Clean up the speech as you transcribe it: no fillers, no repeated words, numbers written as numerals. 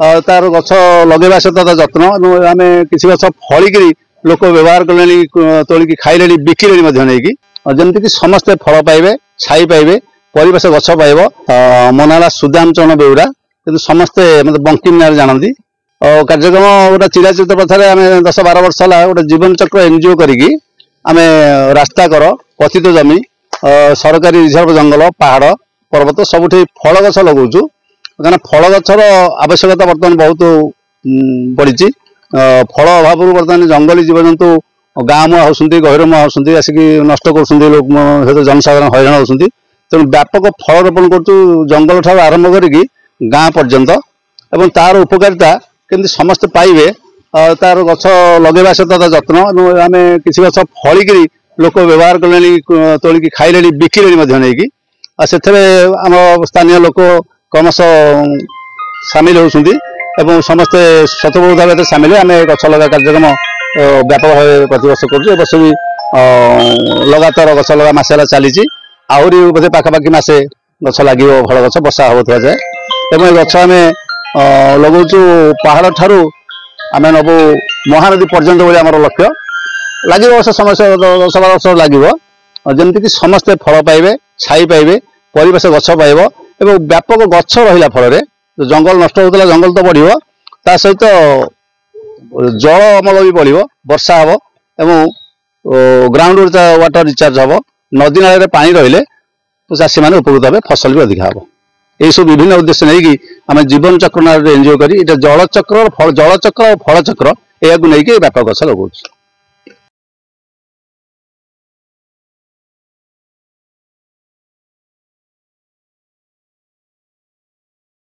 तार गछ लगेवा सहित ता जत्न आम किसी गछ फलिकी लोक व्यवहार कले तोलिकी खाइले बिकिले नहीं जमीक समस्ते फल पाइबे छाई पाइबे परिवेश गछ पाइब मो ना सुदाम चरण बेउरा कि समस्ते मतलब बंकिम ना जानती कार्यक्रम गोटे चिराचरित प्रथार आम 10-12 वर्ष है गोटे जीवन चक्र एनजीओ करी आम रास्ता कर पतित जमी सरकारी रिजर्व जंगल पहाड़ पर्वत सबुठ फल गछ लगौचु कहीं फल गचर आवश्यकता बर्तमान बहुत बढ़ी फल अभाव बर्तमान जंगली जीवजंतु गाँ मुआ होती गहिर मुआ होती आसिक नष्ट कर जनसाधारण हैरान होती तेणु व्यापक फल रोपण कर जंगल ठार आरंभ करी गाँ पर्यंत एवं तार उपकारिता केमती समस्ते पाइबे तार गछ लगेवा सहित ता जत्न आम किसी गछ फलिकी लोक व्यवहार कले तोलिकी खाइले बिकिले नहीं से आम स्थानीय लोक क्रमश सामिल होती समस्ते स्वतःपूर्वक भाव सामिल आम गछ लगा कार्यक्रम व्यापक भाव प्रतिवर्ष कर भी लगातार गछ लगा मसला चली आहरी बोधे पाखापाखि मसे गछ लगे फल गछ बर्षा हम था जाए एवं गछ आम लगौचु पहाड़ ठारू आम नबू महानदी पर्यंत बोली आम लक्ष्य लगे वर्ष समय 10-12 वर्ष लगे जमीक समस्ते फल पाइबे छाई पाइबे परिवेश गछ पाइब एवं व्यापक गछ रहा फल जंगल नष्ट होता जंगल तो बढ़ ता सहित जल अमल भी बढ़ वर्षा हम एवं ग्राउंड वाटर रिचार्ज हम नदी नाल पानी रहिले तो चाषी मैंने उपकृत हे फसल भी अधिक हम यही सब विभिन्न उद्देश्य नहीं आम जीवन चक्र एनजीओ करी जलचक्र और फल चक्र या नहीं व्यापक गछ लगौଛୁ।